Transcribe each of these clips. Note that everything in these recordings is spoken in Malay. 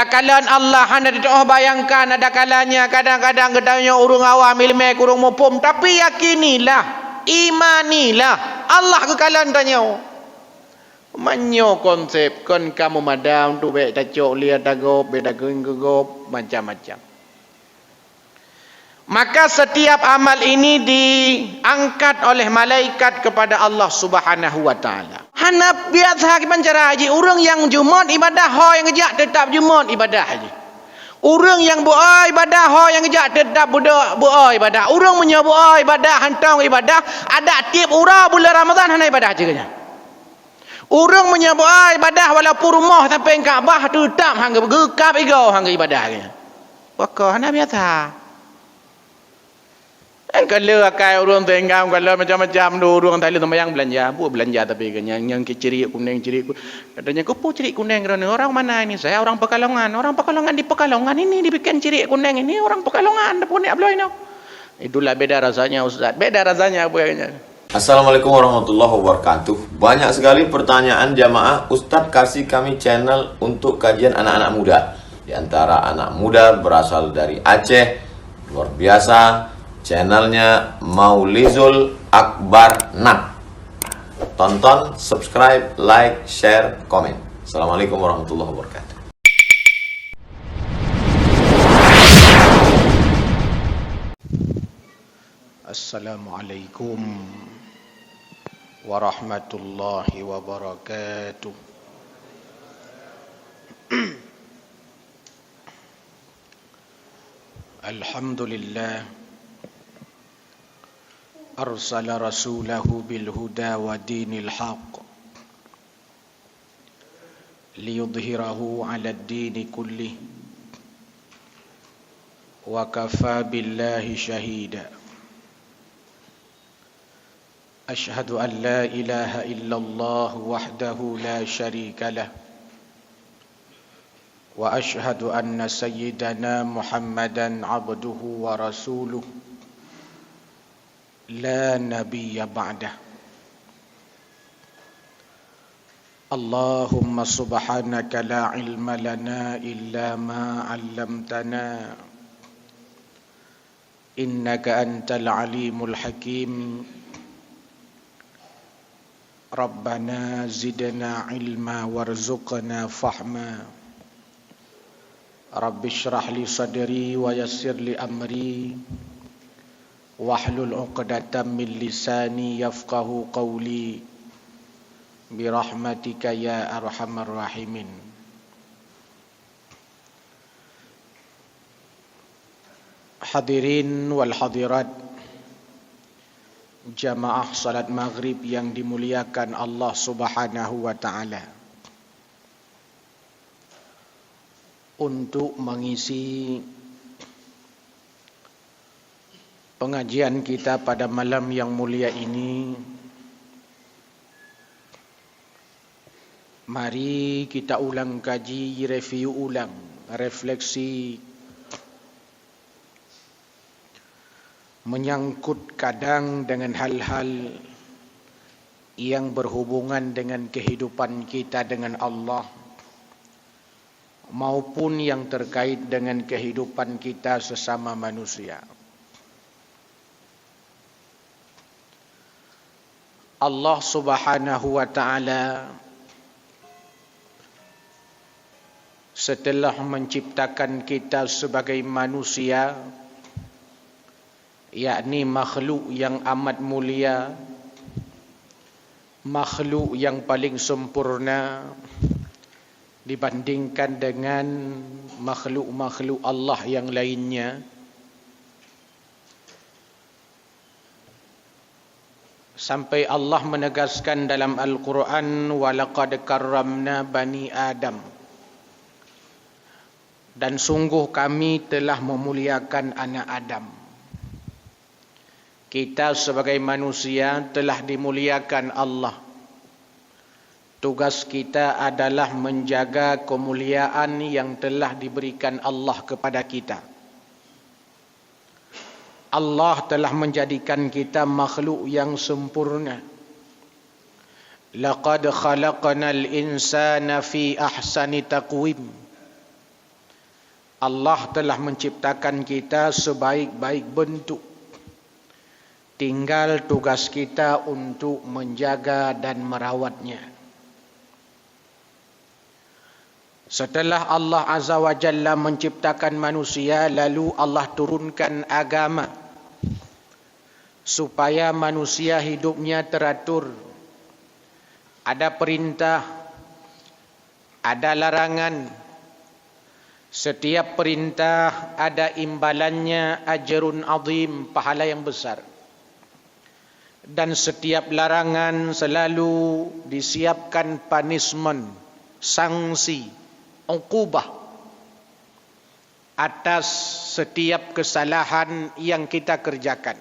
Tak kalan Allah hanya doa bayangkan ada kalanya kadang-kadang gedanya urung awam ilmu kurung mupum, tapi yakinilah, imanilah Allah kekalan tanya. Manyo konsep kon kamu madam tu baik tacok lihat dagop beda gop macam-macam. Maka setiap amal ini diangkat oleh malaikat kepada Allah Subhanahu wa taala. Hana biasa pancara haji orang yang jumat ibadah ho yang ngejak tetap jumat ibadah haji. Orang yang buat ibadah ho yang ngejak tetap budak buat ibadah. Orang punya buat ibadah hantang ibadah ada tiap urang bulan Ramadan hana ibadah jeganya. Orang punya buat ibadah walaupun rumah sampai Kaabah tetap hangga bergekap igau hangga ibadah nya. Waka hana biasa. Kalau akai orang tenggam kalau macam-macam tu orang Thailand sembahyang belanja tapi kan yang ciri kuning katanya kupu ciri kuning kerana orang mana ini saya orang Pekalongan di Pekalongan ini dibikin ciri kuning ini orang Pekalongan pun tak boleh no. Itulah beda rasanya Ustaz, beda rasanya buahnya. Assalamualaikum warahmatullahi wabarakatuh. Banyak sekali pertanyaan jamaah, Ustadz kasih kami channel untuk kajian anak-anak muda. Di antara anak muda berasal dari Aceh, luar biasa. Channelnya Maulizul Akbar Nak. Tonton, subscribe, like, share, komen. Assalamualaikum warahmatullahi wabarakatuh. Assalamualaikum warahmatullahi wabarakatuh. Alhamdulillah arsala rasulahu bil huda wa dinil haqq liyudhhirahu 'ala ad-din kullih wa kafa billahi shahida. Ashhadu an la ilaha illallah wahdahu la sharika lah wa ashhadu anna sayyidana Muhammadan 'abduhu wa rasuluh la nabiyya ba'dah. Allahumma subhanaka la ilma lana illa ma 'allamtana innaka antal alimul hakim. Rabbana zidna ilma warzuqna fahma. Rabbi shrah li sadri wa yassir li amri wahlul 'uqdatam min lisani yafqahu qawli birahmatika ya arhamar rahimin. Hadirin wal hadirat, jamaah salat maghrib yang dimuliakan Allah Subhanahu wa taala. Untuk mengisi pengajian kita pada malam yang mulia ini, mari kita ulang kaji, review ulang, refleksi menyangkut kadang dengan hal-hal yang berhubungan dengan kehidupan kita dengan Allah maupun yang terkait dengan kehidupan kita sesama manusia. Allah Subhanahu wa taala setelah menciptakan kita sebagai manusia, yakni makhluk yang amat mulia, makhluk yang paling sempurna dibandingkan dengan makhluk-makhluk Allah yang lainnya. Sampai Allah menegaskan dalam Al-Quran, walaqad karramna bani Adam, dan sungguh kami telah memuliakan anak Adam. Kita sebagai manusia telah dimuliakan Allah. Tugas kita adalah menjaga kemuliaan yang telah diberikan Allah kepada kita. Allah telah menjadikan kita makhluk yang sempurna. Laqad khalaqnal insana fi ahsani taqwim. Allah telah menciptakan kita sebaik-baik bentuk. Tinggal tugas kita untuk menjaga dan merawatnya. Setelah Allah Azza wa Jalla menciptakan manusia, lalu Allah turunkan agama supaya manusia hidupnya teratur. Ada perintah, ada larangan. Setiap perintah ada imbalannya, ajrun azim, pahala yang besar. Dan setiap larangan selalu disiapkan punishment, sanksi, uqubah atas setiap kesalahan yang kita kerjakan.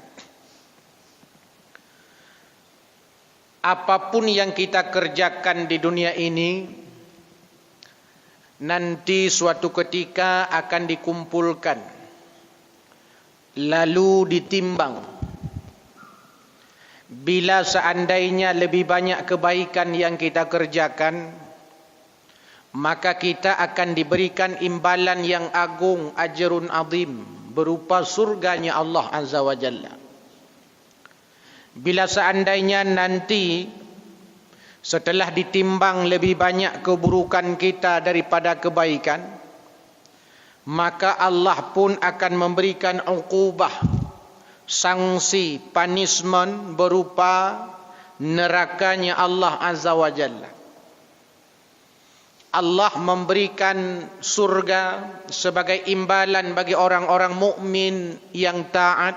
Apapun yang kita kerjakan di dunia ini, nanti suatu ketika akan dikumpulkan, lalu ditimbang. Bila seandainya lebih banyak kebaikan yang kita kerjakan, maka kita akan diberikan imbalan yang agung, ajrun azim, berupa surganya Allah Azza wa Jalla. Bila seandainya nanti setelah ditimbang lebih banyak keburukan kita daripada kebaikan, maka Allah pun akan memberikan uqubah, sanksi, punishment berupa nerakanya Allah Azza wa Jalla. Allah memberikan surga sebagai imbalan bagi orang-orang mukmin yang taat,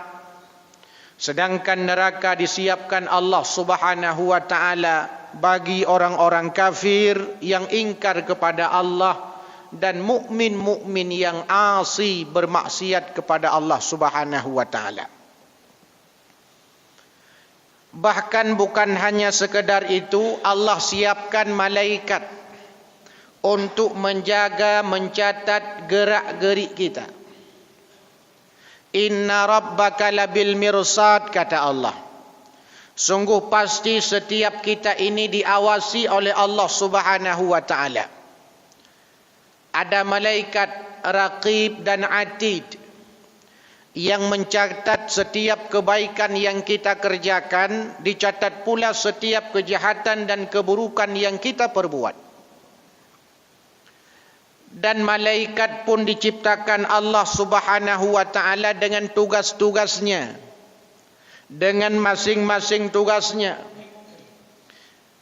sedangkan neraka disiapkan Allah Subhanahu wa taala bagi orang-orang kafir yang ingkar kepada Allah dan mukmin-mukmin yang asi, bermaksiat kepada Allah Subhanahu wa taala. Bahkan bukan hanya sekedar itu, Allah siapkan malaikat untuk menjaga, mencatat gerak-gerik kita. Inna rabbaka labil mirsad, kata Allah. Sungguh pasti setiap kita ini diawasi oleh Allah Subhanahu wa taala. Ada malaikat raqib dan atid yang mencatat setiap kebaikan yang kita kerjakan, dicatat pula setiap kejahatan dan keburukan yang kita perbuat. Dan malaikat pun diciptakan Allah Subhanahu wa taala dengan tugas-tugasnya, dengan masing-masing tugasnya.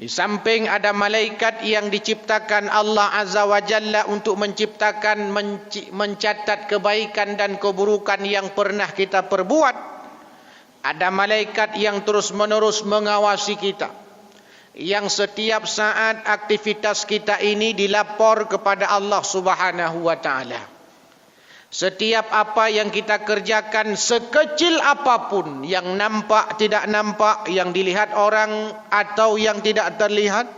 Di samping ada malaikat yang diciptakan Allah Azza wa Jalla untuk menciptakan, mencatat kebaikan dan keburukan yang pernah kita perbuat, ada malaikat yang terus-menerus mengawasi kita, yang setiap saat aktivitas kita ini dilapor kepada Allah Subhanahu wa taala. Setiap apa yang kita kerjakan, sekecil apapun, yang nampak, tidak nampak, yang dilihat orang atau yang tidak terlihat,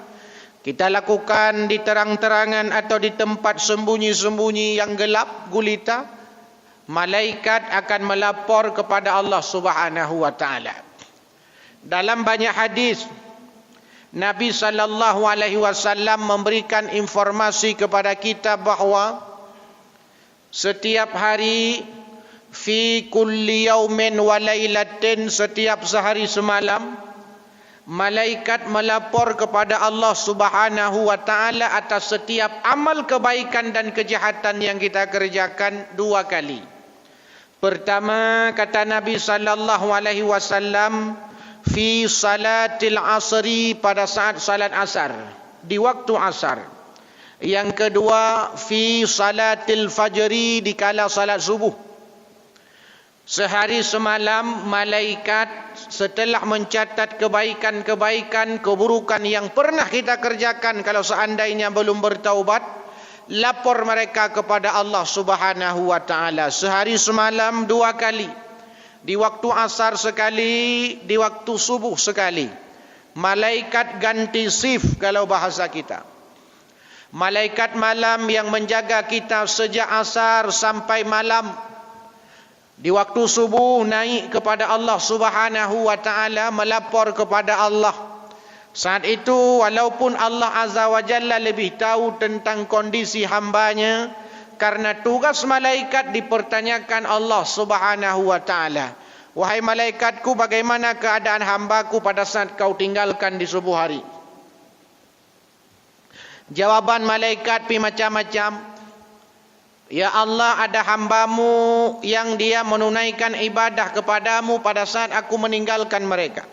kita lakukan di terang-terangan atau di tempat sembunyi-sembunyi yang gelap gulita, malaikat akan melapor kepada Allah Subhanahu wa taala. Dalam banyak hadis, Nabi sallallahu alaihi wasallam memberikan informasi kepada kita bahawa setiap hari, fi kulli yaumin wa lailatin, setiap sehari semalam, malaikat melapor kepada Allah Subhanahu wa taala atas setiap amal kebaikan dan kejahatan yang kita kerjakan 2 kali. Pertama, kata Nabi sallallahu alaihi wasallam, fi salatil asri, pada saat salat asar, di waktu asar. Yang kedua, fi salatil fajri, di kala salat subuh. Sehari semalam malaikat setelah mencatat kebaikan-kebaikan, keburukan yang pernah kita kerjakan, kalau seandainya belum bertaubat, lapor mereka kepada Allah Subhanahu wa taala. Sehari semalam 2 kali. Di waktu asar sekali, di waktu subuh sekali. Malaikat ganti shift kalau bahasa kita. Malaikat malam yang menjaga kita sejak asar sampai malam. Di waktu subuh naik kepada Allah Subhanahu wa taala, melapor kepada Allah. Saat itu walaupun Allah Azza wa Jalla lebih tahu tentang kondisi hambanya, Karena tugas malaikat dipertanyakan Allah Subhanahu wa taala. Wahai malaikatku, bagaimana keadaan hambaku pada saat kau tinggalkan di subuh hari? Jawaban malaikat pi macam-macam. Ya Allah, ada hambamu yang dia menunaikan ibadah kepadamu pada saat aku meninggalkan mereka.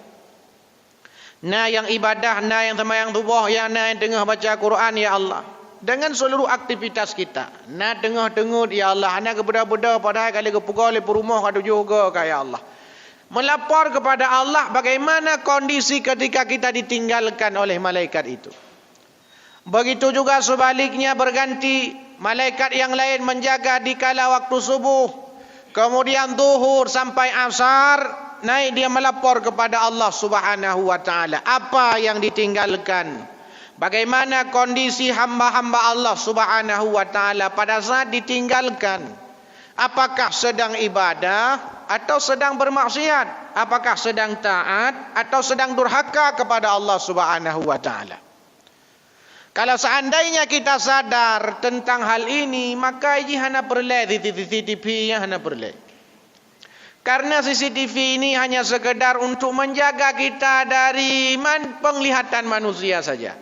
Nah yang ibadah, nah yang sembahyang subuh, nah yang tengah baca Quran, ya Allah. Dengan seluruh aktivitas kita. Nah tengah-tengah, ya Allah. Nah kebudak-budak padahal kali kepukul di rumah kadu juga, ya Allah. Melapor kepada Allah bagaimana kondisi ketika kita ditinggalkan oleh malaikat itu. Begitu juga sebaliknya berganti. Malaikat yang lain menjaga di kala waktu subuh. Kemudian zuhur sampai asar. Naik dia melapor kepada Allah Subhanahu wa taala. Apa yang ditinggalkan? Bagaimana kondisi hamba-hamba Allah Subhanahu wa taala pada saat ditinggalkan? Apakah sedang ibadah atau sedang bermaksiat? Apakah sedang taat atau sedang durhaka kepada Allah Subhanahu wa taala? Kalau seandainya kita sadar tentang hal ini, maka ini hanya perlu CCTV-nya hanya perlu. Karena CCTV ini hanya sekedar untuk menjaga kita dari penglihatan manusia saja.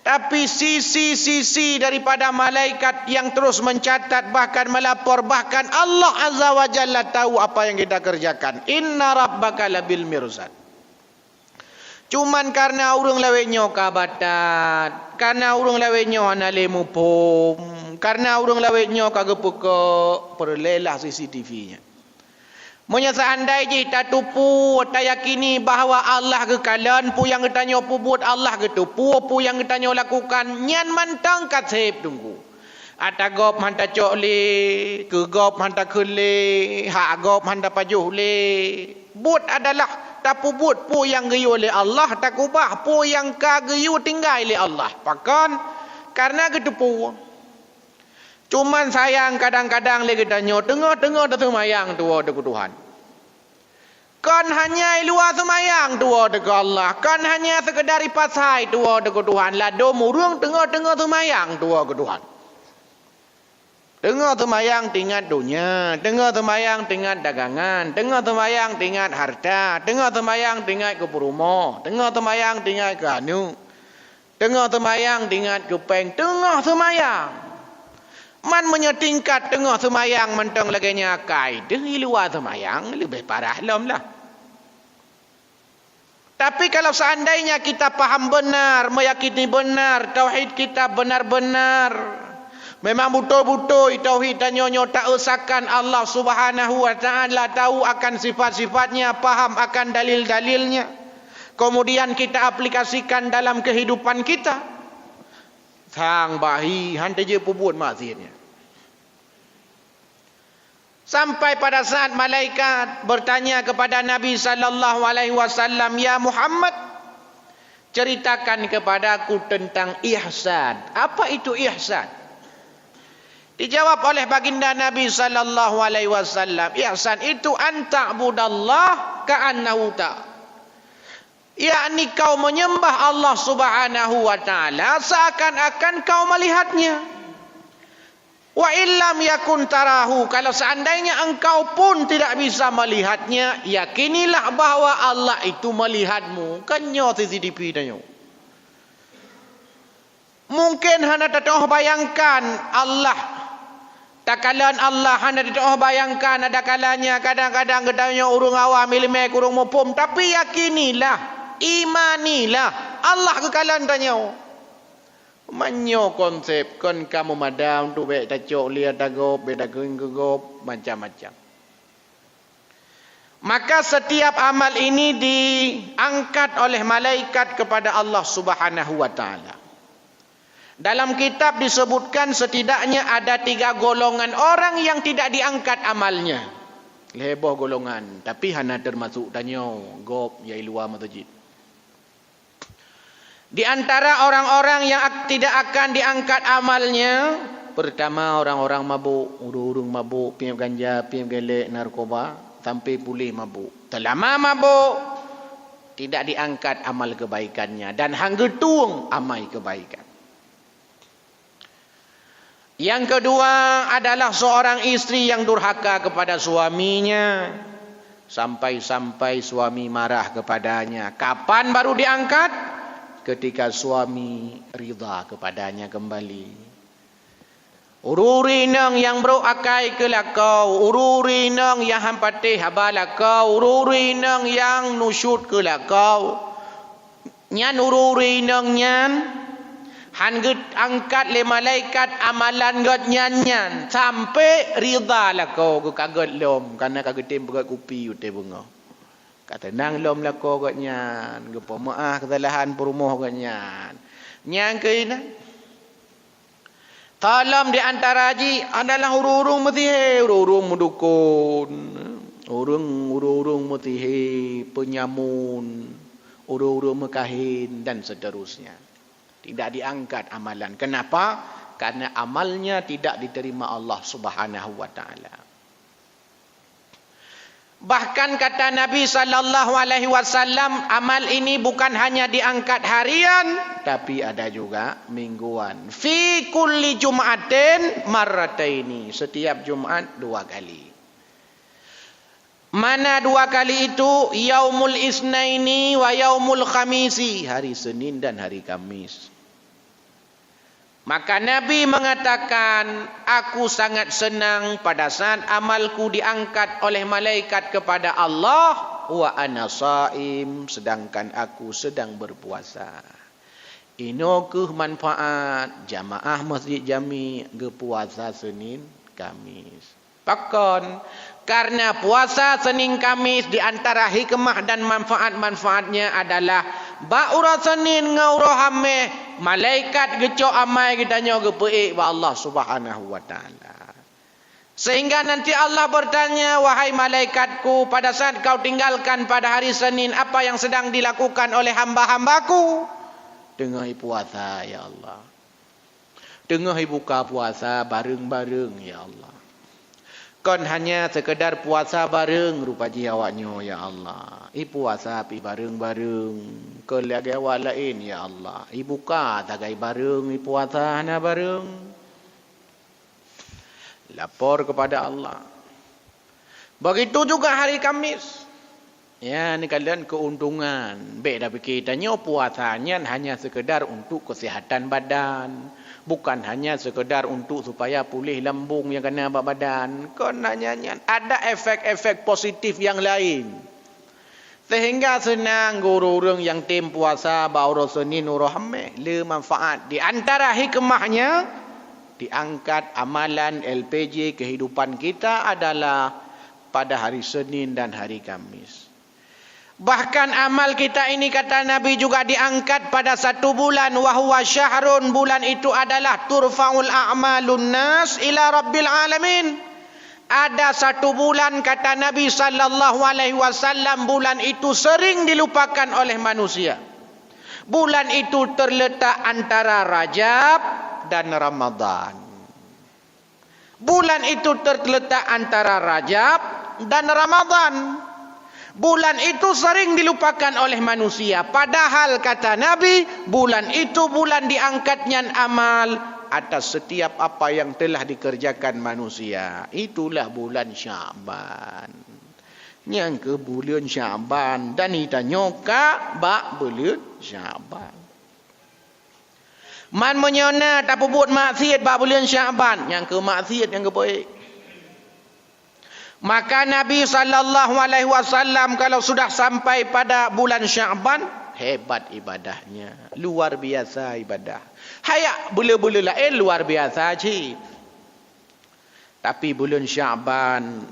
Tapi sisi-sisi daripada malaikat yang terus mencatat, bahkan melapor, bahkan Allah Azza wa Jalla tahu apa yang kita kerjakan. Inna rabbaka labil mirsad. Cuman karena urang lawenya kabatat, karena urang lawenya ana lemu pom, karena urang lawenya kagak peka perlelah CCTV-nya. Monya seandainya kita tupu, kita yakini bahawa Allah kekalan, pu yang kita nyopu buat Allah ketupu, pu yang kita nyo lakukan, nyan mantang kat sep tunggu. Ata gop hanta cok le, ke gop hanta kele, hak gop hanta pajuh le. Buat adalah tapu buat pu yang geyu oleh Allah, tak ubah pu yang ka geyu tinggal oleh Allah. Pakan karena ketupu. Cuman sayang kadang-kadang lagi tanya tengah-tengah dah semayang tua dekat Tuhan. Kan hanya luar semayang tua dekat Allah. Kan hanya sekedar ipasai tua dekat Tuhan. Lado murung tengah-tengah semayang tua ke Tuhan. Tengah semayang tingkat dunia, tengah semayang tingkat dagangan, tengah semayang tingkat harta, tengah semayang tingkat ke rumah, tengah semayang tingkat ke anu, tengah semayang tingkat ke peng, tengah semayang. Man menyetingkat tengah semayang mentang laganya akai. Di luar semayang lebih parah lom lah. Tapi kalau seandainya kita paham benar, meyakini benar, tauhid kita benar-benar, memang betul-betul tauhid dan nyonya tak usahakan Allah Subhanahu wa taala, tahu akan sifat-sifatnya, paham akan dalil-dalilnya. Kemudian kita aplikasikan dalam kehidupan kita. Sang bahi hantar je pun maksudnya. Sampai pada saat malaikat bertanya kepada Nabi sallallahu alaihi wasallam, "Ya Muhammad, ceritakan kepadaku tentang ihsan." Apa itu ihsan? Dijawab oleh baginda Nabi sallallahu alaihi wasallam, ihsan itu anta'budallah ka'annahu ta'. Yakni kau menyembah Allah Subhanahu wa taala seakan-akan kau melihatnya. Wa illam yakun tarahu, kalau seandainya engkau pun tidak bisa melihatnya, yakinilah bahawa Allah itu melihatmu. Kanyo CCTV danyo. Mungkin hana tak bayangkan Allah. Takalan Allah hana tak bayangkan ada kalanya kadang-kadang gedanya urung awam ilme kurung mupum, tapi yakinilah, imanilah Allah kekalan danyo. Manyo konsep kon kamu madam tu baik tak cok lihat dagop beda gop macam-macam. Maka setiap amal ini diangkat oleh malaikat kepada Allah Subhanahu wa taala. Dalam kitab disebutkan setidaknya ada 3 golongan orang yang tidak diangkat amalnya. Leboh golongan, tapi hana termasuk danyo gop yai luar masjid. Di antara orang-orang yang tidak akan diangkat amalnya, pertama orang-orang mabuk, urung-urung mabuk, piam ganja, piam gelek, narkoba, sampai pulih mabuk. Selama mabuk, tidak diangkat amal kebaikannya dan hang getung amal kebaikan. Yang kedua adalah seorang istri yang durhaka kepada suaminya. Sampai-sampai suami marah kepadanya. Kapan baru diangkat? Ketika suami ridha kepadanya kembali. Ururi nang yang bro akai ke lakau, ururi nang yang hampatih habalakau, ururi nang yang nusyut ke lakau. Nyan ururi nang nyan han get angkat le malaikat amalan got nyan sampai ridha lakau ke kaget lom karena kagetim berat kupi ute bunga. Kata nang lom lakau got nyan, ge pemaah kesalahan perumuh got nyan. Nyan ke ina talam di antara haji adalah urung-urung mutihe, urung mudukun, urung mutihe, penyamun, urung mekahin dan seterusnya. Tidak diangkat amalan. Kenapa? Karena amalnya tidak diterima Allah Subhanahu wa taala. Bahkan kata Nabi sallallahu alaihi wasallam, amal ini bukan hanya diangkat harian, tapi ada juga mingguan. Fi kulli jum'atin marrataini. Setiap Jumat 2 kali. Mana 2 kali itu? Yaumul Isnaini wa yaumul Khamisi. Hari Senin dan hari Kamis. Maka Nabi mengatakan, aku sangat senang pada saat amalku diangkat oleh malaikat kepada Allah, wa ana shaim, sedangkan aku sedang berpuasa. Ino ke manfaat jamaah masjid jami ke puasa Senin Kamis. Pakon karena puasa Senin Kamis di antara hikmah dan manfaat-manfaatnya adalah ba'ura Senin ngaurohameh malaikat gecok amai kitanya gepeik wa Allah Subhanahu wa taala. Sehingga nanti Allah bertanya, wahai malaikatku, pada saat kau tinggalkan pada hari Senin, apa yang sedang dilakukan oleh hamba-hambaku? Dengahi puasa ya Allah. Dengahi buka puasa bareng-bareng ya Allah. Kon hanya sekedar puasa bareng rupa awaknya ya Allah. Puasa pi bareng-bareng. Ke lagi awak lain ya Allah. Buka tagai bareng puasa hana bareng. Lapor kepada Allah. Begitu juga hari Kamis. Ya, ni kalian keuntungan. Beda fikir tanya puasanya hanya sekedar untuk kesihatan badan. Bukan hanya sekedar untuk supaya pulih lambung yang kena badan. Konanya ada efek-efek positif yang lain. Sehingga senang guru-guru yang tim puasa bauru Senin urahme le manfaat. Di antara hikmahnya diangkat amalan LPG kehidupan kita adalah pada hari Senin dan hari Kamis. Bahkan amal kita ini kata Nabi juga diangkat pada 1 bulan, wahwa syahrun, bulan itu adalah turfa'ul a'malun nas ila rabbil alamin. Ada 1 bulan kata Nabi sallallahu alaihi wasallam, bulan itu sering dilupakan oleh manusia. Bulan itu terletak antara Rajab dan Ramadan. Bulan itu terletak antara Rajab dan Ramadan. Bulan itu sering dilupakan oleh manusia. Padahal kata Nabi, bulan itu bulan diangkatnya amal atas setiap apa yang telah dikerjakan manusia. Itulah bulan Syaban. Yang ke bulan Syaban. Dan ditanya bak bulan Syaban. Man menyona tak buat maksiat bak bulan Syaban. Yang ke maksiat yang ke baik. Maka Nabi sallallahu alaihi wasallam kalau sudah sampai pada bulan Syaban, hebat ibadahnya, luar biasa ibadah. Hayak bula-bula lain luar biasa je. Tapi bulan Syaban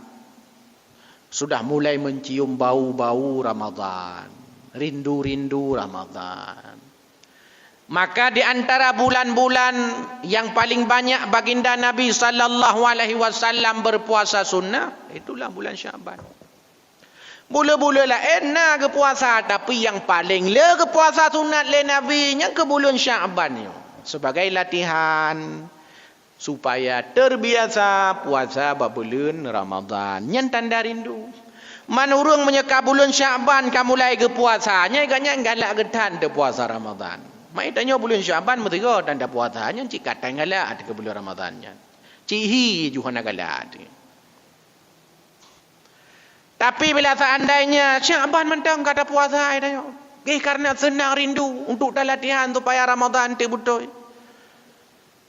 sudah mulai mencium bau-bau Ramadan, rindu-rindu Ramadan. Maka di antara bulan-bulan yang paling banyak baginda Nabi sallallahu alaihi wasallam berpuasa sunnah, itulah bulan Syaban. Bula-bula lain nak ke puasa, tapi yang paling le ke puasa sunat le Nabi yang ke bulan Syaban ni. Sebagai latihan supaya terbiasa puasa bulan Ramadan. Yang tanda rindu. Manurung menyeka bulan Syaban kamu mulai ke puasanya, iganya galak getan te puasa Ramadan. Mai tanya bulan Syaban mutiga dan dah puasanya cik katang gala ke bulan Ramadannya. Cihi juhana gala. Tapi bila seandainya Syaban mentang kata puasa tanya. Karena senang rindu untuk dah latihan supaya Ramadan tu betul.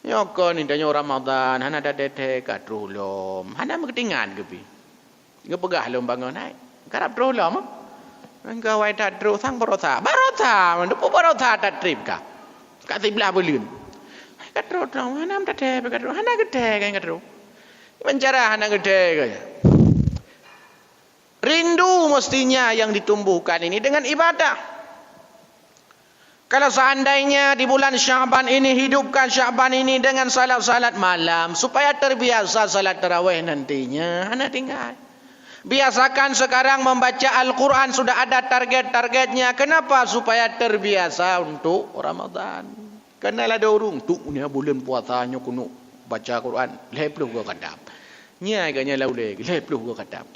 Ya kan ni tanya Ramadan hana dah detek kat rulum. Hana mengetingan ke pi. Ke pegah lom bangun naik. Karap rulum. Engkau ai tak terus sang barota. Barota, mendupu barota tak trip ka. Kat sebelah bulun. Kat terus hana tak detek kat hana gede kan kat terus. Mencara hana gede kan. Rindu mestinya yang ditumbuhkan ini dengan ibadah. Kalau seandainya di bulan Syaban ini hidupkan Syaban ini dengan salat-salat malam supaya terbiasa salat tarawih nantinya, hana tinggal. Biasakan sekarang membaca Al-Quran sudah ada target-targetnya. Kenapa? Supaya terbiasa untuk Ramadan. Kenal ada orang tu punya bulan puasanya kuno baca Quran, lepluh ke kadap. Nya agaknya lauleh, lepluh ke kadap.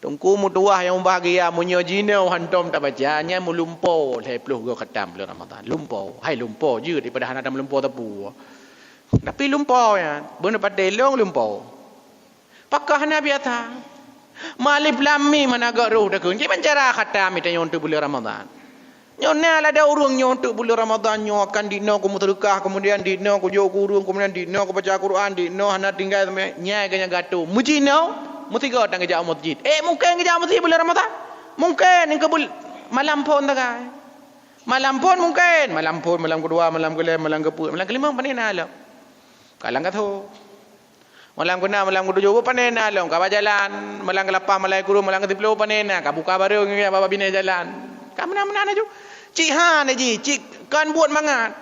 Tungku mutuah yang bahagia munyo jinau hantom tak bacanya mulumpo lepluh ke kadam bulan Ramadan. Lumpo, hai lumpo je daripada hana ada lumpo tepu. Tapi lumpo ya, benar pada long lumpo. Pakah hana biasa. Malib lami mana agak roh dah kun. Jadi mencara kata minta nyontu bulan Ramadan. Nyona lah ada urung nyontu bulan Ramadan nyo akan dino ku mutrekah kemudian dino ku jo kurung kemudian dino ku baca Quran dino hana tinggal nyai kanya gato. Mujino mutiga tang kerja masjid. Mungkin kerja masjid bulan Ramadan. Mungkin engke malam pun tak kai. Malam pun mungkin, malam kedua, malam kelima panena lah. Kalang kata malam kena, malam ketujuh panena long ka jalan, malam ke-8, malam ke-10, malam ke-10 panena, ka buka baru ngi bapa bini jalan. Ka mana-mana ju. Cik han ji, cik kan buat mangat.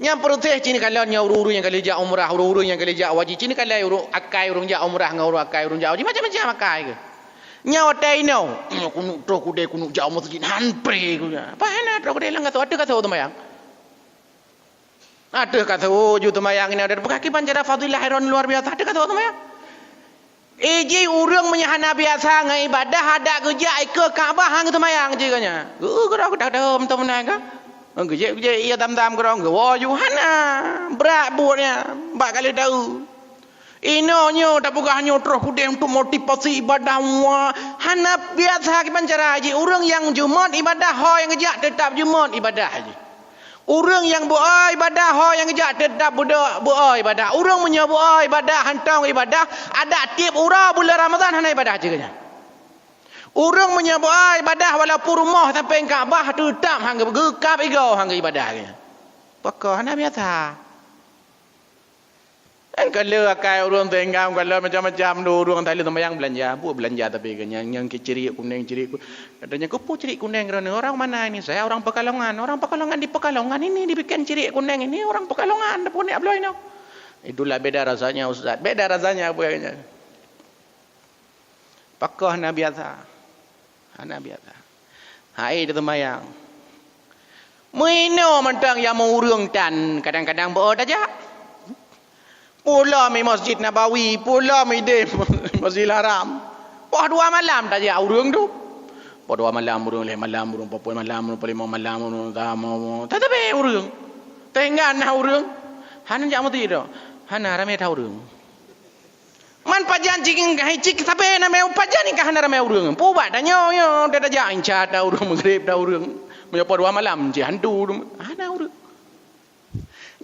Nya proses cini kalau nya uru-uru yang kali jak umrah, uru-uru yang kali jak wajib. Cini kalau uru akai urung jak umrah ngau uru akai urung jak wajib macam-macam akai ke. Nya otai no. Kunu tro kude kunu jak masjid hanpre ku. Apa hana tro kude lang kata ada kata tumayang. Ada kata ju tumayang ini ada kaki panjara fadilah hairan luar biasa. Ada kata tumayang. Ji urang menyahana biasa ngai ibadah ada kerja ke Kaabah hang tumayang je kanya. Gerak dak dam temenang ka. Kerja ia tam-tam kerong ke. Wah Yuhana berat buatnya. Bak kali tahu. Inonyo tak buka hanya terus kudem untuk motivasi ibadah wah. Hana biasa ki pancara haji. Orang yang Jumat ibadah ho yang ngejak tetap Jumat ibadah haji. Orang yang buat ibadah ho yang ngejak tetap buat ibadah. Orang punya buat ibadah hantang ibadah ada tiap urang bulan Ramadan hana ibadah je kanya. Orang menyebut ibadah walaupun rumah sampai Kaabah tetap hang gegap igau hang ibadah kanya. Pakah hana biasa. Dan kalau akai orang tenggam kalau macam-macam orang tali sembahyang belanja, buat belanja tapi kanya yang ciri kuning ciri katanya kepu ciri kuning kerana orang mana ini? Saya orang Pekalongan. Orang Pekalongan di Pekalongan ini dibikin ciri kuning ini orang Pekalongan dah punya belah ini. Itulah beda rasanya ustaz. Beda rasanya apa kanya. Pakah hana biasa. Hana biasa. Hai dia sembahyang. Muino mentang yang mengurung dan kadang-kadang berada aja. Pula mi Masjid Nabawi, pula mi de Masjidil Haram. Wah dua malam tak ya urung tu. Wah dua malam urung leh malam urung papun malam urung paling malam urung tamu. Tetapi urung. Tengah nah urung. Hana jak mati dah. Hana ramai tahu urung. Man pajan ciking kai cik sampai nama pajan ni kah hana ramai urung. Pubat dah nyo dah jak incat dah urung maghrib dah urung. Menyapa dua malam je hantu hana urung.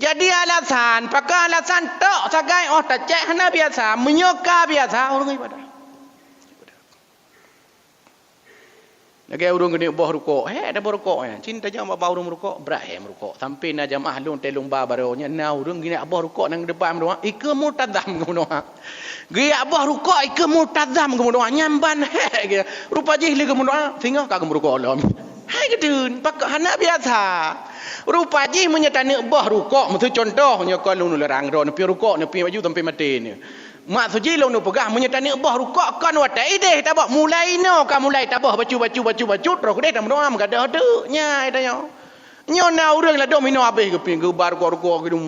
Jadi alasan, pakai alasan tok sagai tak cek hana biasa, menyoka biasa orang ibadah. Lagi orang kena buah rukuk, ada buah rukuk ya. Cinta jam bau orang rukuk, Ibrahim rukuk. Sampai na jamaah lung telung ba baronya, na orang kena buah rukuk nang depan doa, ikut murtadzam ke doa. Gaya buah rukuk ikut murtadzam ke doa, nyamban rupa jih lagi ke doa, sehingga kagak rukuk Allah. Hai gedun, pakai hana biasa. Rupa ji menyatani bah rukuk, mesti contohnya kalau nu larang ro nepi rukuk nepi maju sampai mati ni. Maksud ji lu pegah menyatani bah rukuk kan wata ideh tak bah mulai no ka mulai tak bah bacu terus deh tak doa mengada ada nya idayo. Nyo na urang la do mino habis keping ke bar rukuk gitu.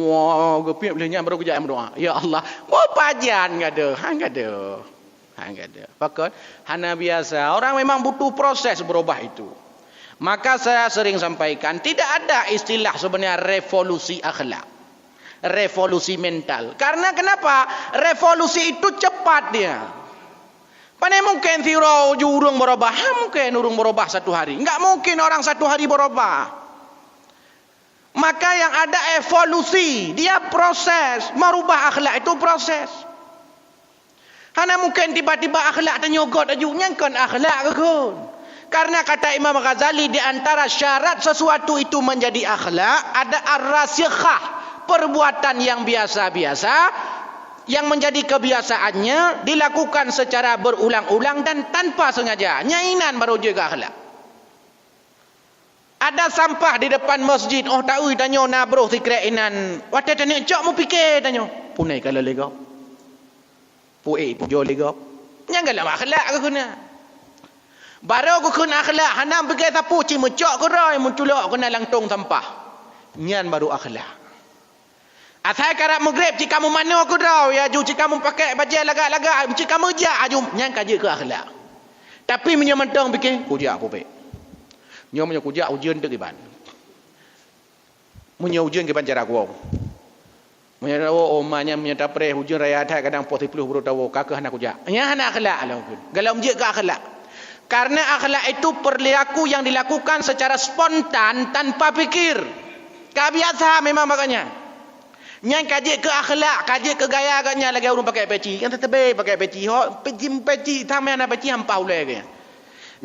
Wah, keping boleh nya baru kerja doa. Ya Allah, mau pajan ngada, hang ada. Hang ada. Pakai hana biasa. Orang memang butuh proses berubah itu. Maka saya sering sampaikan, tidak ada istilah sebenarnya revolusi akhlak, revolusi mental. Karena kenapa? Revolusi itu cepat dia. Mana mungkin tirau urung berubah? Mungkin urung berubah satu hari. Enggak mungkin orang satu hari berubah. Maka yang ada evolusi, dia proses. Merubah akhlak itu proses. Hana mungkin tiba-tiba akhlak ternyogot aja. Nyangkan akhlak ke kun. Karena kata Imam Ghazali, di antara syarat sesuatu itu menjadi akhlak, ada ar-rasikhah, perbuatan yang biasa-biasa, yang menjadi kebiasaannya, dilakukan secara berulang-ulang dan tanpa sengaja. Nyainan baru juga akhlak. Ada sampah di depan masjid, oh tahu tanya nabroh tikreinan. Waktu tanya cok mau fikir tanya. Punai kalau legap. Puai pujo legap. Janganlah akhlak ke guna. Baru aku kena akhlak, hanam pergi sapu cima cok ke rai munculok kena langtung sampah. Nyan baru akhlak. Asal karat maghrib jika kamu mana aku dah ya ju jika kamu pakai baju lagak-lagak jika kamu jak ajum nyan kaji ke akhlak. Tapi menyementang fikir kujak apa baik. Nyo punya kujak ujian tu kiban. Punya ujian kiban cara aku. Punya tahu omanya punya tapre ujian raya dah kadang 40 baru tahu kakak anak kujak. Nya anak akhlak lah mungkin. Kalau menjek ke akhlak. Karena akhlak itu perilaku yang dilakukan secara spontan tanpa fikir. Kebiasaan memang makanya. Yang kaji ke akhlak, kaji ke gaya agaknya lagi orang pakai peci. Yang tetap pakai peci. Peci tamai anak peci hampau lagi.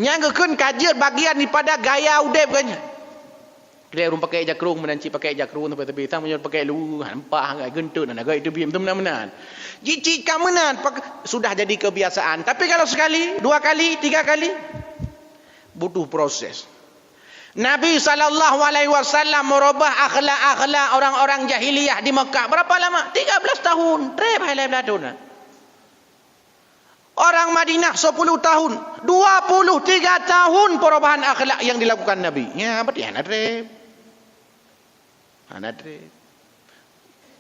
Yang kekun kaji bagian daripada gaya udep kan. Dia orang pakai jakrung menanci pakai jakrung tapi tamu pakai lu hampah enggak gentun anak gaya itu biam teman-teman. Jijik kamenan sudah jadi kebiasaan. Tapi kalau sekali, 2 kali, 3 kali butuh proses. Nabi SAW merubah akhlak-akhlak orang-orang jahiliyah di Mekah. Berapa lama? 13 tahun. Orang Madinah 10 tahun. 23 tahun perubahan akhlak yang dilakukan Nabi. Ya, berarti anak drep.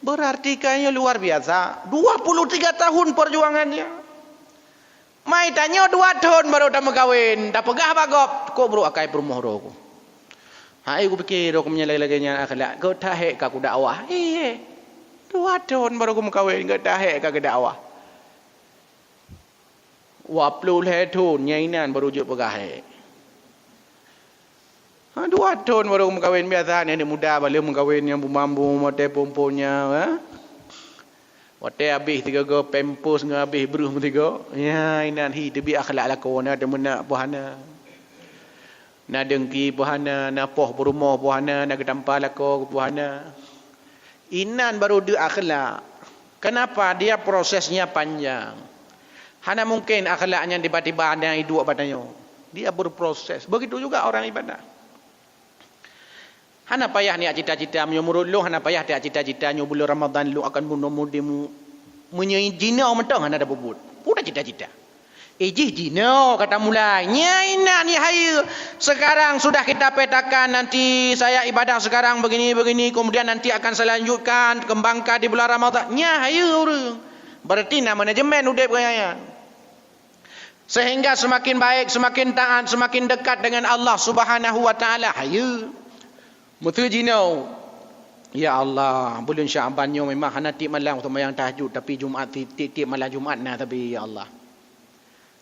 Berarti kayaknya luar biasa. 23 tahun perjuangannya. Mai tanya 2 tahun baru dah megawin. Dah pegah bagop. Kok bro akai perumah roku. Hai aku fikir aku menyalai-laganya akhlak. Kau tahek ka aku dakwah. 2 tahun baru aku megawin. Kau tahek ka dakwah. Waplu tahun nyainan baru juk pegah. 2 tahun baru mengkawin biasa ni muda balik mengkawin yang mampu mate pomponya wate habis 3 go pempos ngah habis beruh 3 ya inan hi debi akhlak lakona ada menak pohana na dengki pohana na poh berumah pohana na gedampa lako pohana inan baru dia akhlak. Kenapa? Dia prosesnya panjang. Hana mungkin akhlaknya tiba-tiba ada hidup badannya. Dia berproses. Begitu juga orang ibadah. Hana payah ni cita-cita menyumurut lu, hana payah dia cita-cita nyu bulan Ramadan lu akan bunuh mudimu menyai jina mentang hana ada bubut. Udah cita-cita. Jina kata mulanya ina ni hayu. Sekarang sudah kita petakan nanti saya ibadah sekarang begini-begini kemudian nanti akan saya lanjutkan kembangkan di bulan Ramadan. Nya hayu orang. Berarti nama manajemen udep kaya. Sehingga semakin baik, semakin taat, semakin dekat dengan Allah Subhanahu wa taala. Hayu. Mutu jinau. Ya Allah, bulan Syaban nyo memang hana ti malam sembahyang tahajud tapi Jumaat ti malam Jumaat nah tapi ya Allah.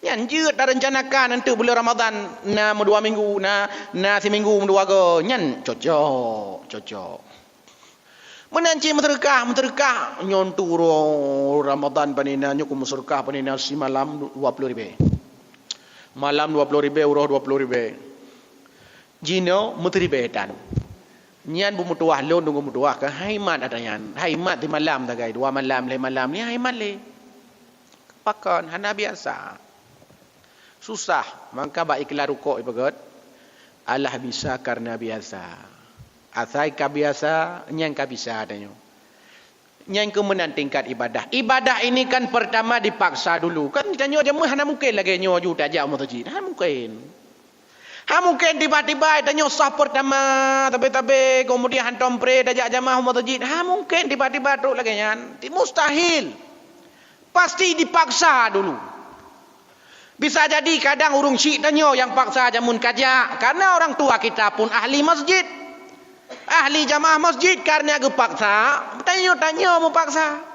Yang jeut dah rencanakan nanti bulan Ramadan na 2 minggu na seminggu 2 ke nyan cocok. Menanci menterkah nyonturo Ramadan panina nyuku muserkah panina si malam 20.000. Malam 20.000 urah 20.000. Jino mutribetan. Nyan bu mutuah lon nunggu mutuah ke haimat ada nyan. Haimat di malam tak gai 2 malam le malam ni haimat le. Pakan hana biasa. Susah maka ba ikhlas rukuk ibagat. Allah bisa karena biasa. Asai ka biasa nyang ka bisa adanya. Nyang kemudian tingkat ibadah. Ibadah ini kan pertama dipaksa dulu. Kan ditanya dia mana mungkin lagi nyo ju tajak masjid. Mungkin tiba-tiba tanya sah pertama tapi kemudian hantam pre tajak jamaah masjid. Mungkin tiba-tiba tu lagi nyan. Mustahil. Pasti dipaksa dulu. Bisa jadi kadang urung syik tanya yang paksa jamun kajak. Karena orang tua kita pun ahli masjid. Ahli jamaah masjid karena kepaksa. Tanya-tanya mau paksa.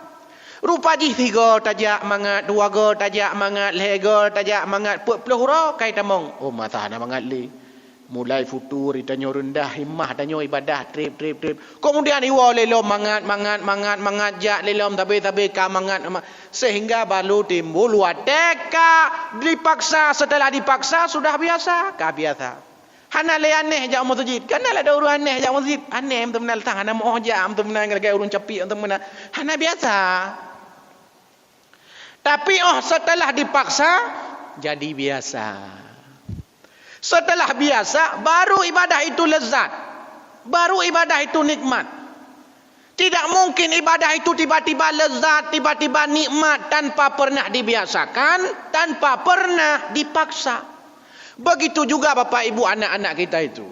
Rupa jih 3 tajak mangat, 2 go tajak mangat, 3 go tajak mangat, 40 hurau kai tamong. Oh mata nak mangat li. Mulai futur tanya rendah himmah tanya ibadah trip. Kemudian iwa lelom mangat jak lelom tabe ka mangat sehingga baru timbul wateka dipaksa, setelah dipaksa sudah biasa, biasa. Hana le aneh jak masjid. Kana lah ada urang aneh jak masjid. Aneh betul-betul tang hana moh jak betul-betul ngagai urang capi betul-betul. Hana biasa. Tapi setelah dipaksa jadi biasa. Setelah biasa baru ibadah itu lezat. Baru ibadah itu nikmat. Tidak mungkin ibadah itu tiba-tiba lezat, tiba-tiba nikmat tanpa pernah dibiasakan, tanpa pernah dipaksa. Begitu juga Bapak Ibu anak-anak kita itu.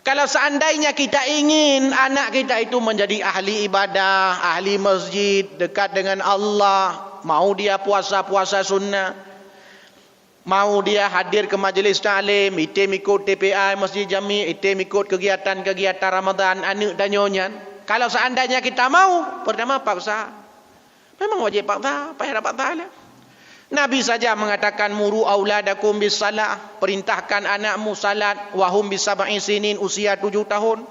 Kalau seandainya kita ingin anak kita itu menjadi ahli ibadah, ahli masjid, dekat dengan Allah, mau dia puasa sunnah, mau dia hadir ke majlis ta'lim, itim ikut TPI Masjid Jami, itim ikut kegiatan-kegiatan Ramadan, anak dan nyonya. Kalau seandainya kita mau, pertama paksa. Memang wajib paksa, payah dapat paksa. Nabi saja mengatakan muru auladakum bis salah, perintahkan anakmu salat wahum bis sab'i sinin, usia 7 tahun.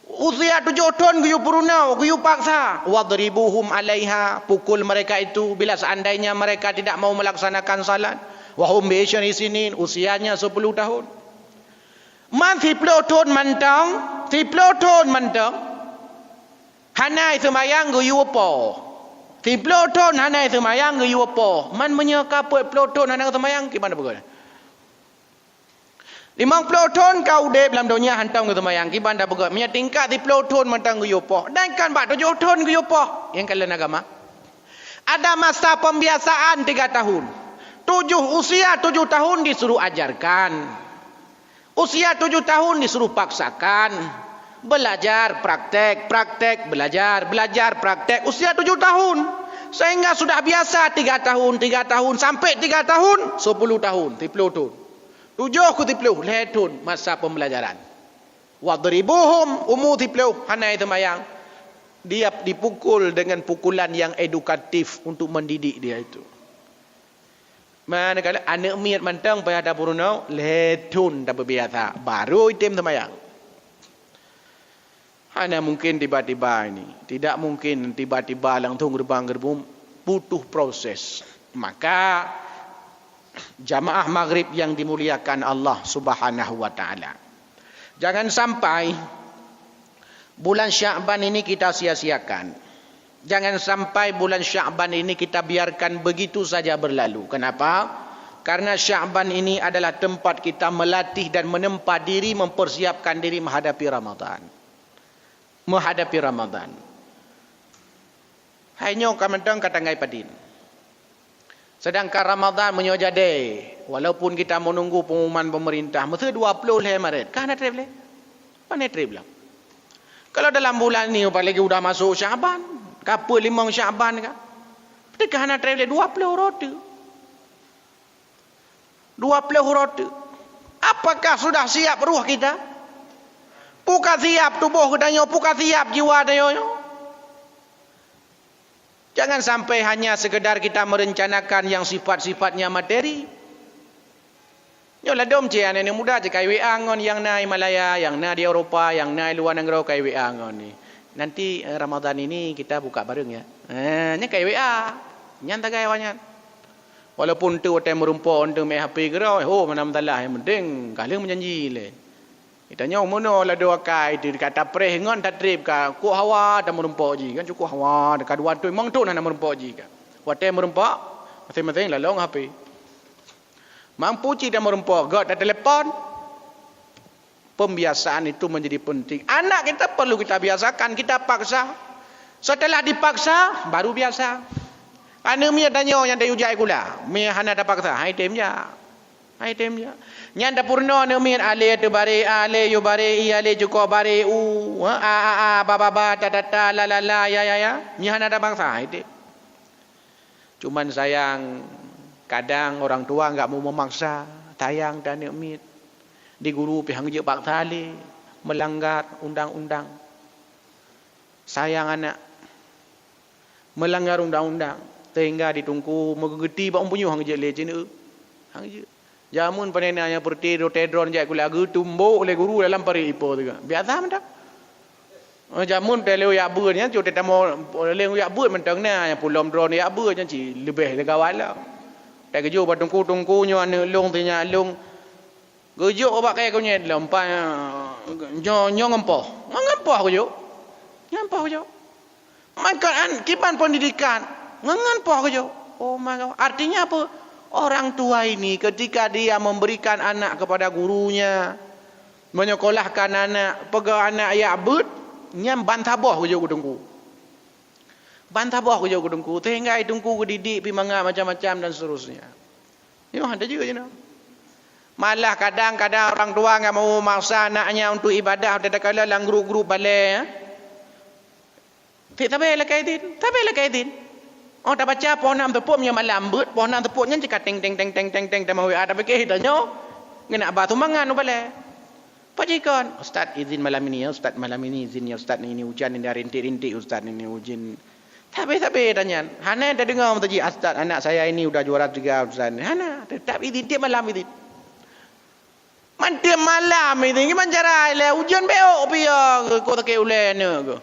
Usia 7 tahun guyu purunau, guyu paksa. Wadribuhum alaiha, pukul mereka itu bila seandainya mereka tidak mau melaksanakan salat. Wahum bi sinin, usianya 10 tahun. Man 10 tahun mantang, 10 tahun mantang. Hanai semayang guyu apa? 10 tahun hanai semayang guyu apa? Man menyaka 10 tahun hanai semayang gimana begitu? 50 tahun kau dek dalam dunia hantam ke semayang gimana begitu? Punya tingkat 10 tahun mantang guyu apa? Dan kan 7 tahun guyu apa? Yang kalian agama. Ada masa pembiasaan 3 tahun. Usia 7 tahun disuruh ajarkan. Usia 7 tahun disuruh paksakan. Belajar, praktek, belajar, praktek. Usia 7 tahun. Sehingga sudah biasa 3 tahun, sampai 3 tahun, 10 tahun, 10 tahun. 7 ke 10, tahun masa pembelajaran. Wadribuhum umur 10, hanai temayang. Dia dipukul dengan pukulan yang edukatif untuk mendidik dia itu. Manakala anak miat mantang pada ada purunau, letun tak berbiasa. Baru itim temayang. Hanya mungkin tiba-tiba ini. Tidak mungkin tiba-tiba langsung gerbang-gerbum. Butuh proses. Maka jamaah maghrib yang dimuliakan Allah Subhanahu wa ta'ala. Jangan sampai bulan Sya'ban ini kita sia-siakan. Jangan sampai bulan Sya'ban ini kita biarkan begitu saja berlalu. Kenapa? Karena Sya'ban ini adalah tempat kita melatih dan menempa diri, mempersiapkan diri menghadapi Ramadan. Menghadapi Ramadan. Hanya kamandang kata ngai padin. Sedangkan Ramadan menyojade, walaupun kita menunggu pengumuman pemerintah, mesti 20 Maret. Kan ada trip le? Mana trip lah? Kalau dalam bulan ni apalagi sudah masuk Syaban, kapal 5 Syaban kan? Ketika hana trip le 20 roti. 20 roti. Apakah sudah siap ruh kita? Puka siap tubuh kita, puka siap jiwa kita. Jangan sampai hanya sekedar kita merencanakan yang sifat-sifatnya materi. Nyolah dom cian ini mudah je kai WA ngon yang na Himalaya, yang na di Eropah, yang na luar negara kai WA ngon ni. Nanti Ramadan ini kita buka bareng ya. Nya kai WA. Nyan tagai wanyan. Walaupun tu hotel merumpau untuk main HP gerau, oh mana mentalah yang penting kalian menjanji le. Kita nyong mono la dua kai di kata preh ngon tak trip ka ku hawa ta merumpau ji kan cukup hawa dekat dua tu memang tu nak merumpau ji ka. Hotel merumpau masing-masing la long HP. Mampu ci dan merumpau gak ada telefon. Pembiasaan itu menjadi penting. Anak kita perlu kita biasakan, kita paksa. Setelah dipaksa baru biasa. Anu mi tanya yang ada ujai kula. Mi hana ada paksa, hai temnya. Hai temnya. Nyanda purno anu mi ale tu bare ale yo bare i ale cuko bare u a ba ta la la la ya. Mi hana ada paksa, hai te. Cuman sayang Kadang orang tua enggak mau memaksa, tayang dan nikmat. Di guru pihang je pak tali, melanggar undang-undang. Sayang anak. Melanggar undang-undang. Sehingga ditunggu mengerti bang punya hang je lecin hang je. Jamun panenanya perti do tedron je kula gu tumbuk oleh guru dalam pari ipo tu. Biasa mendak. Jamun tele ya beurnya jo tetamo le ya beur mentang na pulom drone ya beur jan ci lebih le gawala. Tai kejo ba tungku nyo ane long tinya long. Gejo ba kai ko nyet lompa nyo ngempoh. Ngempoh ko jo. Ngempoh ko jo. Maka kipan pendidikan ngempoh ko jo. Oh maka artinya apa? Orang tua ini ketika dia memberikan anak kepada gurunya, menyekolahkan anak, pegang anak ya beur nyam bantaboh ko jo kudungku. Bantaboh ko jo kudungku sehingga idungku didik pi manga macam-macam dan seterusnya. Yo ada juga je. Malah kadang-kadang orang tua enggak mau maksa anaknya untuk ibadah kadang-kadang dalam grup-grup balai ya. Tidak boleh kaitin, tak boleh kaitin. Oh dah baca pohon nam tepuk nya malam but, pohon nam tepuknya cakap teng teng teng teng teng teng mau ada pakai hidanyo. Ngena batu mangan no balai. Pajikan, ustaz izin malam ini ya, ustaz malam ini izin ya, ustaz ini hujan ini rintik-rintik, ustaz ini hujan. Tapi tanya, Hana dah dengar tadi ustaz anak saya ini udah juara 3 ustaz. Hana tetap izin tiap malam izin. Mantiap malam izin gimana cara le hujan beok pia ko tak ulen ke.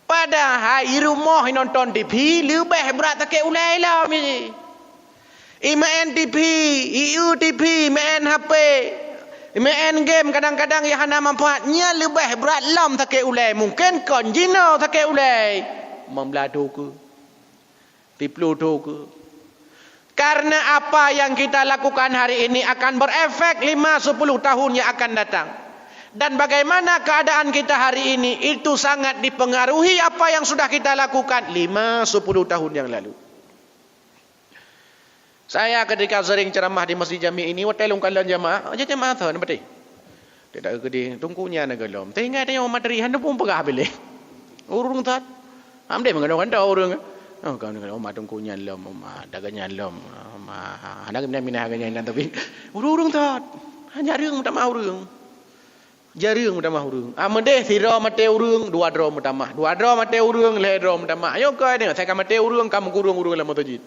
Padahal di rumah nonton TV lebih berat tak ulen lah mi. Main TV, EU TV, main HP. Main game kadang-kadang yang hana manfaatnya lebih berat lam tak ulai. Mungkin kon jino tak ulai. Memladu ke. Pipludu ke. Karena apa yang kita lakukan hari ini akan berefek 5-10 tahun yang akan datang. Dan bagaimana keadaan kita hari ini itu sangat dipengaruhi apa yang sudah kita lakukan 5-10 tahun yang lalu. Saya ketika sering ceramah di Masjid Jami ini, watai longkalan jamaah, aja jamaah tu, nampak tak? Tidak gede, tungkunya nagalom. Tengah tanya materi, hendak pun pegah pilih. Urung tak? Amde mengadang-adang urung. Oh, kau nak omah tungkunya lom, omah dagangnya lom, omah anak mina agaknya nanti tapi urung tak? Hanya urung tak mau urung. Jarung tak mau urung. Amde siro mate urung, 2 draw mutamah, 2 draw mate urung, le draw mutamah. Ayo kau ni, saya mate urung, kamu urung dalam masjid.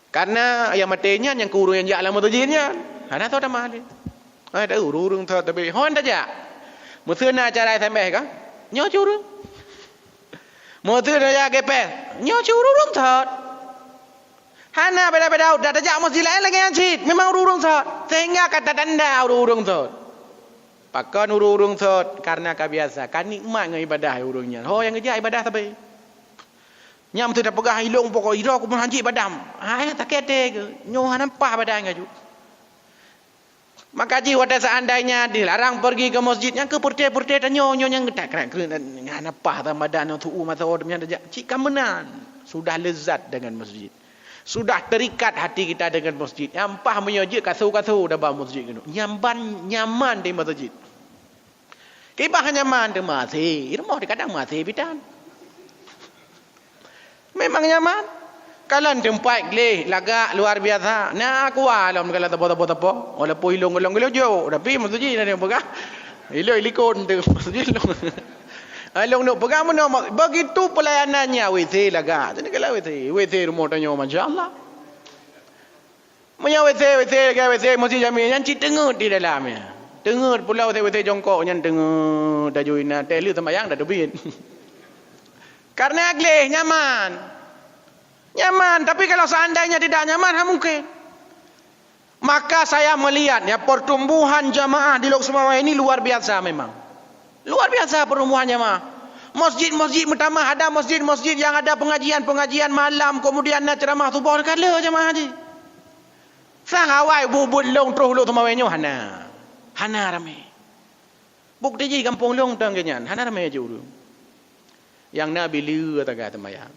Karena yang matenya yang kurung yang jak lama tajirnya. Hana tahu dah mahal. Ada urung tahu tapi hon dah jak. Musuh nak cara sampai kan? Nyo curung. Musuh dah jak gepel. Nyo curung tahu. Hana beda-beda dah jak masjid lain lagi yang cit. Memang urung tahu. Sehingga kata tanda urung tahu. Pakan urung tahu karena kebiasa. Kan nikmat dengan ibadah urungnya. Oh yang kerja ibadah tapi. Nyam tu dah pegah hilung pokok ira aku pun hanjik badam. Ai tak kete ke. Nyoh nampak badan ngaju. Maka ji wadah seandainya dilarang pergi ke masjid yang ke purte-purte dan nyoh yang tak kena nampak tak badan tu masa odemnya dah cik kamenan. Sudah lezat dengan masjid. Sudah terikat hati kita dengan masjid. Ampah menyojik kasu-kasu dah ba masjid gitu. Nyaman di masjid. Kibah nyaman di masjid. Irmah kadang masjid bidan. Memang nyaman. Kalau tempat leh lagak luar biasa. Nak aku alam kalau tepo-tepo. Ola po ilong jo. Tapi masjid ada pegah. Ilong ilikon tu masjid ilong. Along nak pegang mana begitu pelayanannya WC lagak. Jadi kalau WC rumah tanya masya-Allah. Punya WC masjid Jami yang cik tengut di dalamnya. Tengut pulau WC jongkok yang tengut dah joina telu sembayang dah debin. Karena agleh nyaman. Nyaman, tapi kalau seandainya tidak nyaman, mungkin. Maka saya melihat ya pertumbuhan jamaah di Lok Sumawa ini luar biasa memang. Luar biasa pertumbuhan jamaah. Masjid-masjid pertama ada masjid-masjid yang ada pengajian-pengajian malam, kemudian nak ceramah subuh kala jamaah haji. Sang awai bubut long terus Lok Sumawa nyo hana. Hana ramai. Bukti ji kampung long tanggenyan, hana ramai je urang. Yang Nabi liu kata temayang.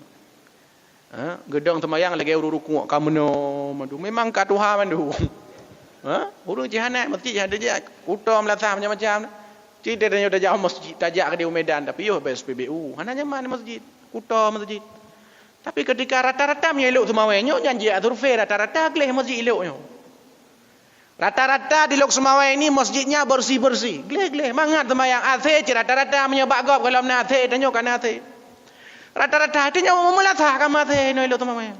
Gedang temayang lagi uruk-uruk kamu no madu. Memang kat Tuhan mandu. Urung jihanat masjid ada je utam latah macam-macam. Tidak ada jauh masjid tajak ke di Medan tapi yo PSPBU. Hana nyaman masjid. Utam masjid. Tapi ketika rata-rata menyeluk semawainya, janji survei rata-rata geleh masjid eloknya. Rata-rata di Lok Semawai ini masjidnya bersih-bersih. Geleh-geleh. Mangat sembahyang athir, rata-rata menyebak gop kalau mana athir, tanyakan athir. Rata-rata hatinya memelatah kamu athir, no elok semawai.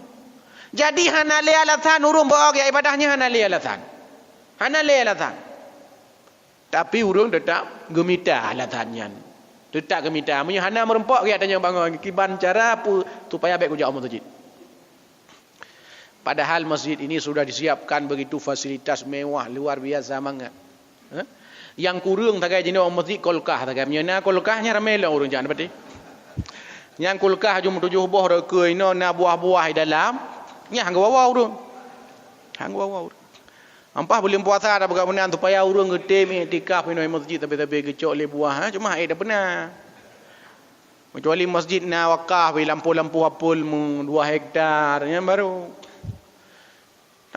Jadi hana le alasan urung bawa ya ibadahnya hana le alasan. Hana le alasan. Tapi urung tetap gemita alasannya. Tetap gemita. Punya hana merempok ya tanya bangun kiban cara supaya baik kujak masjid. Padahal masjid ini sudah disiapkan begitu fasilitas mewah luar biasa sangat. Yang kurang tagai jenis masjid kolkah tagai menyana kolkahnya ramai lah orang jangan berarti. Yang kolkah cuma 7 buah reka ino na buah-buah di dalam. Nya hang wawa urang. Hang wawa urang. Ampah boleh puasa ada bukan benar supaya urang gede iktikaf ino masjid tapi gecok le buah cuma ai dah benar. Kecuali masjid na wakaf lampu-lampu apul 2 hektar yang baru.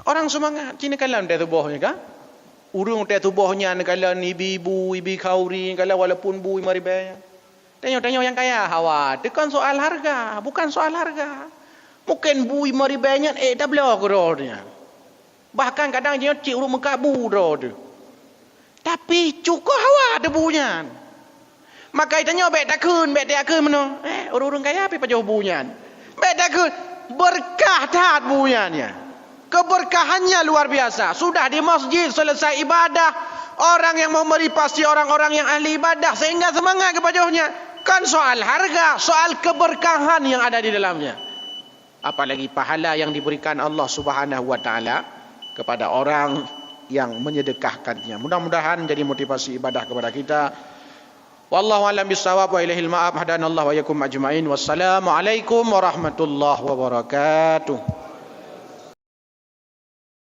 Orang semangat cina kalam dia tubuhnya kan? Urung dia tubuhnya kalam ibu-ibu, ibu kauri kalam walaupun bui maribaya. Tanya-tanya yang kaya hawa, bukan soal harga, bukan soal harga. Mungkin bui maribaya dah belah rodnya. Bahkan kadang dia cik urung mekabu rod. Tapi cukup hawa debunya. Maka tanya baik takun mana? Orang-orang kaya apa pajau bunyan. Baik takun berkah tat bunyannya. Keberkahannya luar biasa. Sudah di masjid selesai ibadah, orang yang memberi pasti orang-orang yang ahli ibadah sehingga semangat kepadanya. Kan soal harga, soal keberkahan yang ada di dalamnya. Apalagi pahala yang diberikan Allah Subhanahu wa taala kepada orang yang menyedekahkannya. Mudah-mudahan jadi motivasi ibadah kepada kita. Wallahu a'lam bissawab wa ilaihil ma'ab. Hadanallahu wa yakum ajmain. Wassalamualaikum warahmatullahi wabarakatuh.